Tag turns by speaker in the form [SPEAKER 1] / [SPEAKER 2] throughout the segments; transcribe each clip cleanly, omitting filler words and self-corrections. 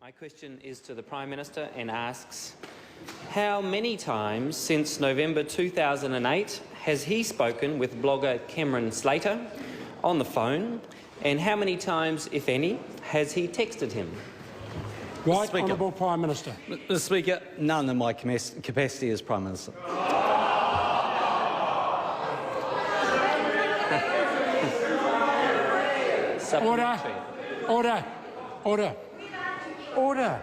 [SPEAKER 1] My question is to the Prime Minister and asks, how many times since November 2008 has he spoken with blogger Cameron Slater on the phone, and how many times, if any, has he texted him?
[SPEAKER 2] Right, Honourable Prime Minister.
[SPEAKER 3] Mr. Speaker, none in my capacity as Prime Minister.
[SPEAKER 2] Order. Order. Order. Order.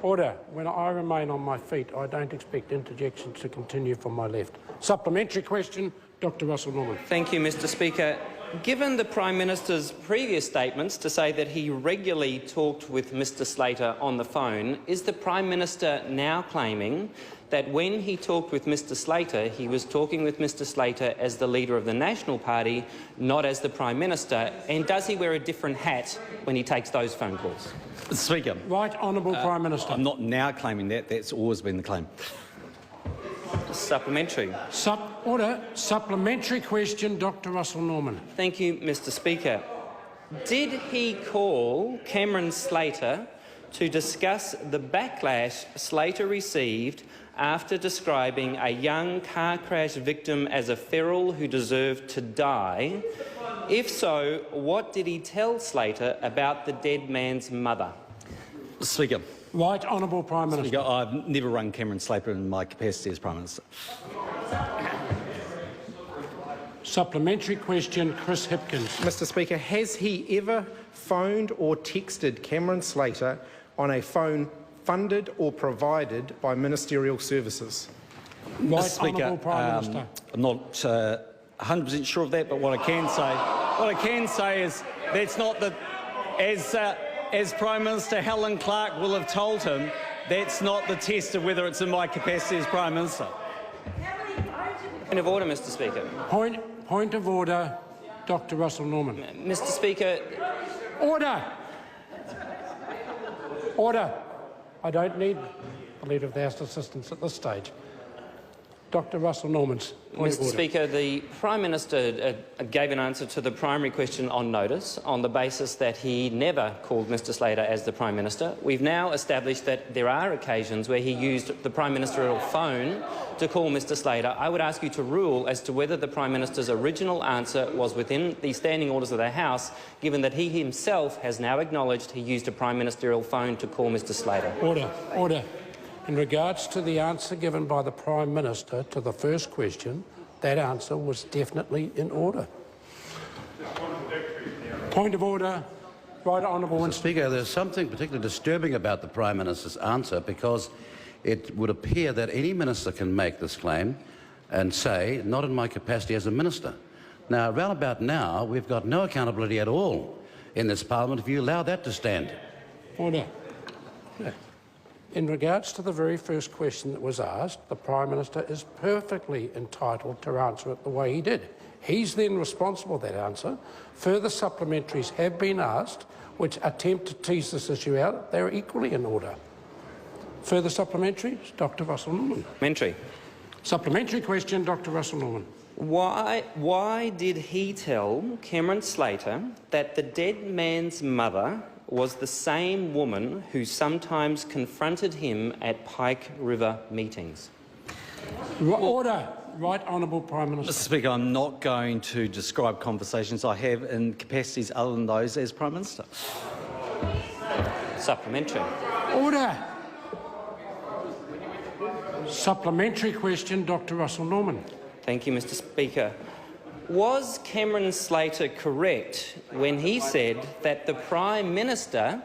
[SPEAKER 2] Order. When I remain on my feet, I don't expect interjections to continue from my left. Supplementary question, Dr Russell Norman.
[SPEAKER 1] Thank you, Mr Speaker. Given the Prime Minister's previous statements to say that he regularly talked with Mr Slater on the phone, is the Prime Minister now claiming that when he talked with Mr Slater, he was talking with Mr Slater as the leader of the National Party, not as the Prime Minister? And does he wear a different hat when he takes those phone calls?
[SPEAKER 3] Mr Speaker.
[SPEAKER 2] Right, Honourable Prime Minister.
[SPEAKER 3] I'm not now claiming that. That's always been the claim.
[SPEAKER 1] Supplementary.
[SPEAKER 2] Order. Supplementary question, Dr Russell Norman.
[SPEAKER 1] Thank you, Mr Speaker. Did he call Cameron Slater to discuss the backlash Slater received after describing a young car crash victim as a feral who deserved to die? If so, what did he tell Slater about the dead man's mother?
[SPEAKER 3] Mr Speaker.
[SPEAKER 2] Right, Honourable Prime Minister.
[SPEAKER 3] Speaker, I've never run Cameron Slater in my capacity as Prime Minister.
[SPEAKER 2] Supplementary question, Chris Hipkins.
[SPEAKER 4] Mr Speaker, has he ever phoned or texted Cameron Slater on a phone funded or provided by ministerial services?
[SPEAKER 2] Right,
[SPEAKER 3] Speaker,
[SPEAKER 2] Honourable Prime Minister.
[SPEAKER 3] I'm not 100% sure of that, but what I can say is that's not the, as Prime Minister Helen Clark will have told him, that's not the test of whether it's in my capacity as Prime Minister.
[SPEAKER 1] Point of order, Mr Speaker.
[SPEAKER 2] Point of order, Dr Russell Norman.
[SPEAKER 1] Mr Speaker.
[SPEAKER 2] Order. Order. I don't need the Leader of the House assistance at this stage. Dr Russell Norman's point of
[SPEAKER 1] Mr
[SPEAKER 2] order.
[SPEAKER 1] Speaker, the Prime Minister gave an answer to the primary question on notice on the basis that he never called Mr Slater as the Prime Minister. We've now established that there are occasions where he used the Prime Ministerial phone to call Mr Slater. I would ask you to rule as to whether the Prime Minister's original answer was within the standing orders of the House, given that he himself has now acknowledged he used a Prime Ministerial phone to call Mr Slater.
[SPEAKER 2] Order. Order. In regards to the answer given by the Prime Minister to the first question, that answer was definitely in order. Point of order. Right, Honourable Winston.
[SPEAKER 5] Speaker, there's something particularly disturbing about the Prime Minister's answer, because it would appear that any minister can make this claim and say, not in my capacity as a minister. Now, round about now, we've got no accountability at all in this Parliament if you allow that to stand.
[SPEAKER 2] Order. Yeah. In regards to the very first question that was asked, the Prime Minister is perfectly entitled to answer it the way he did. He's then responsible for that answer. Further supplementaries have been asked which attempt to tease this issue out. They're equally in order. Further supplementaries, Dr Russell Norman. Supplementary question, Dr Russell Norman.
[SPEAKER 1] Why did he tell Cameron Slater that the dead man's mother was the same woman who sometimes confronted him at Pike River meetings?
[SPEAKER 2] Order. Right, Honourable Prime Minister.
[SPEAKER 3] Mr Speaker, I'm not going to describe conversations I have in capacities other than those as Prime Minister.
[SPEAKER 1] Supplementary.
[SPEAKER 2] Order. Supplementary question, Dr Russell Norman.
[SPEAKER 1] Thank you, Mr Speaker. Was Cameron Slater correct when he said that the Prime Minister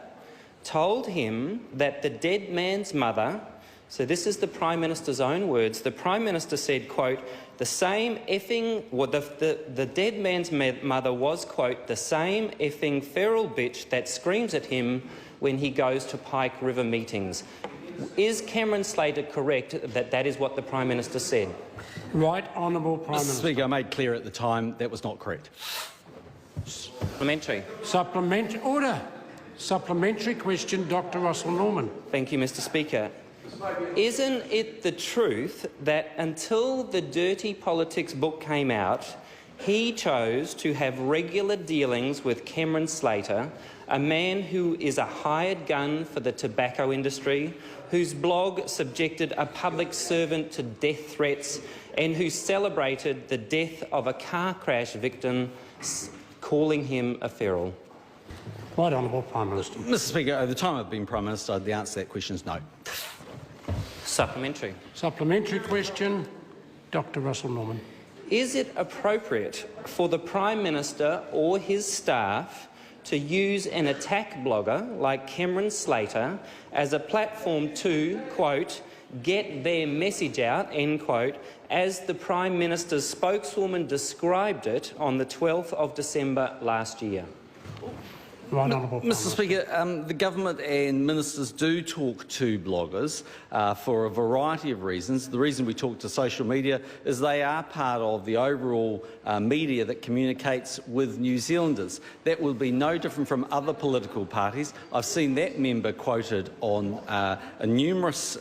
[SPEAKER 1] told him that the dead man's mother, so this is the Prime Minister's own words, the Prime Minister said, quote, the dead man's mother was, quote, the same effing feral bitch that screams at him when he goes to Pike River meetings? Is Cameron Slater correct that that is what the Prime Minister said?
[SPEAKER 2] Right, Honourable Prime Minister.
[SPEAKER 3] Mr Speaker, I made clear at the time that was not correct.
[SPEAKER 1] Supplementary.
[SPEAKER 2] Order. Supplementary question, Dr Russell Norman.
[SPEAKER 1] Thank you, Mr Speaker. Isn't it the truth that until the Dirty Politics book came out, he chose to have regular dealings with Cameron Slater, a man who is a hired gun for the tobacco industry, whose blog subjected a public servant to death threats, and who celebrated the death of a car crash victim, calling him a feral?
[SPEAKER 2] Right Honourable Prime Minister.
[SPEAKER 3] Mr Speaker, at the time I've been Prime Minister, the answer to that question is no.
[SPEAKER 1] Supplementary.
[SPEAKER 2] Supplementary question, Dr Russell Norman.
[SPEAKER 1] Is it appropriate for the Prime Minister or his staff to use an attack blogger like Cameron Slater as a platform to, quote, get their message out, end quote, as the Prime Minister's spokeswoman described it on the 12th of December last year?
[SPEAKER 2] Right Honourable Prime
[SPEAKER 3] Mr Speaker, the government and ministers do talk to bloggers for a variety of reasons. The reason we talk to social media is they are part of the overall media that communicates with New Zealanders. That will be no different from other political parties. I've seen that member quoted on numerous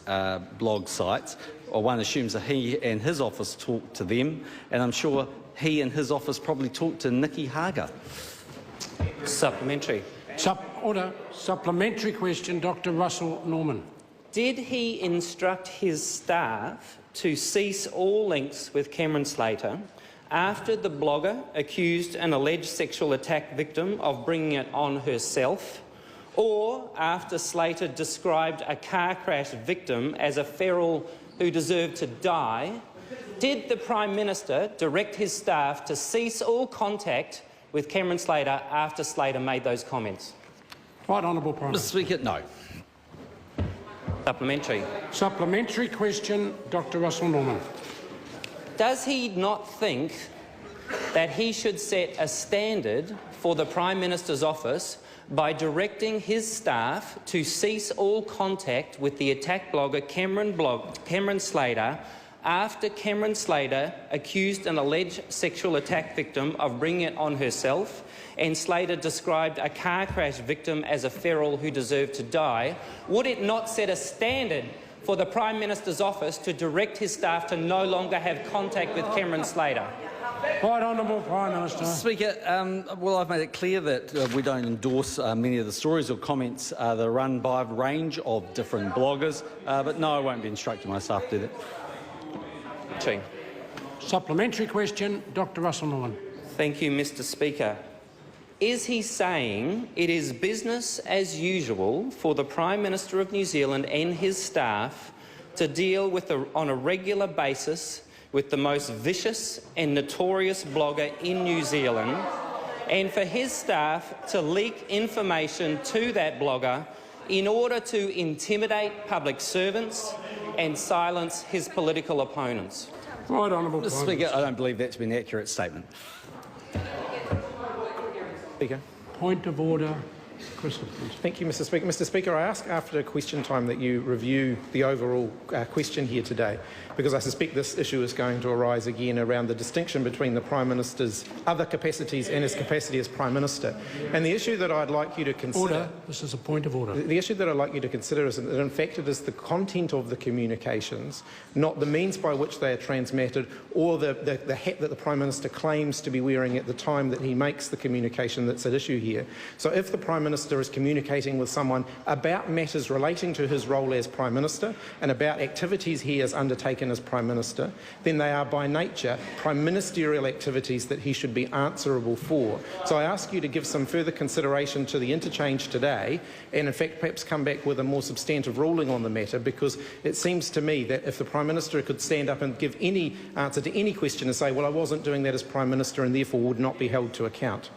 [SPEAKER 3] blog sites. One assumes that he and his office talk to them, and I'm sure he and his office probably talk to Nikki Hager.
[SPEAKER 1] Supplementary.
[SPEAKER 2] Order. Supplementary question, Dr Russell Norman.
[SPEAKER 1] Did he instruct his staff to cease all links with Cameron Slater after the blogger accused an alleged sexual attack victim of bringing it on herself, or after Slater described a car crash victim as a feral who deserved to die? Did the Prime Minister direct his staff to cease all contact with Cameron Slater after Slater made those comments?
[SPEAKER 2] Right Honourable Prime
[SPEAKER 3] Mr
[SPEAKER 2] Minister.
[SPEAKER 3] Speaker, no.
[SPEAKER 1] Supplementary.
[SPEAKER 2] Supplementary question, Dr Russell Norman.
[SPEAKER 1] Does he not think that he should set a standard for the Prime Minister's office by directing his staff to cease all contact with the attack blogger Cameron Slater after Cameron Slater accused an alleged sexual attack victim of bringing it on herself, and Slater described a car crash victim as a feral who deserved to die? Would it not set a standard for the Prime Minister's office to direct his staff to no longer have contact with Cameron Slater?
[SPEAKER 2] Right Honourable Prime Minister.
[SPEAKER 3] Speaker, well, I've made it clear that we don't endorse many of the stories or comments that are run by a range of different bloggers, but no, I won't be instructing my staff to do that.
[SPEAKER 2] Supplementary question, Dr Russell Norman.
[SPEAKER 1] Thank you, Mr Speaker. Is he saying it is business as usual for the Prime Minister of New Zealand and his staff to deal with on a regular basis with the most vicious and notorious blogger in New Zealand, and for his staff to leak information to that blogger in order to intimidate public servants and silence his political opponents?
[SPEAKER 2] Right Honourable Prime
[SPEAKER 3] Mr Speaker,
[SPEAKER 2] Minister.
[SPEAKER 3] I don't believe that to be an accurate statement.
[SPEAKER 4] Speaker.
[SPEAKER 2] Point of order. Crystal, please.
[SPEAKER 4] Thank you, Mr Speaker. Mr Speaker, I ask after question time that you review the overall question here today, because I suspect this issue is going to arise again around the distinction between the Prime Minister's other capacities and his capacity as Prime Minister. And the issue that I'd like you to consider...
[SPEAKER 2] Order. This is a point of order.
[SPEAKER 4] The issue that I'd like you to consider is that, in fact, it is the content of the communications, not the means by which they are transmitted, or the hat that the Prime Minister claims to be wearing at the time that he makes the communication that's at issue here. So if the Prime Minister is communicating with someone about matters relating to his role as Prime Minister and about activities he has undertaken as Prime Minister, then they are by nature prime ministerial activities that he should be answerable for. So I ask you to give some further consideration to the interchange today, and in fact perhaps come back with a more substantive ruling on the matter, because it seems to me that if the Prime Minister could stand up and give any answer to any question and say, well, I wasn't doing that as Prime Minister and therefore would not be held to account.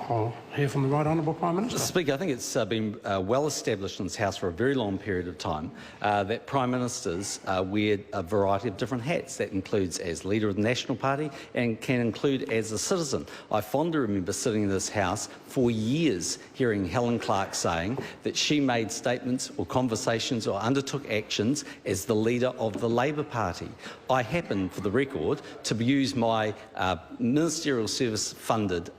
[SPEAKER 2] I'll hear from the Right Honourable Prime Minister.
[SPEAKER 3] Mr Speaker, I think it's been well established in this House for a very long period of time that Prime Ministers wear a variety of different hats. That includes as Leader of the National Party and can include as a citizen. I fondly remember sitting in this House for years hearing Helen Clark saying that she made statements or conversations or undertook actions as the Leader of the Labor Party. I happen, for the record, to use my ministerial service-funded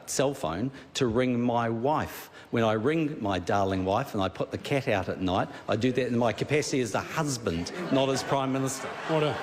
[SPEAKER 3] cell phone to ring my wife. When I ring my darling wife and I put the cat out at night, I do that in my capacity as the husband, not as Prime Minister.
[SPEAKER 2] Order.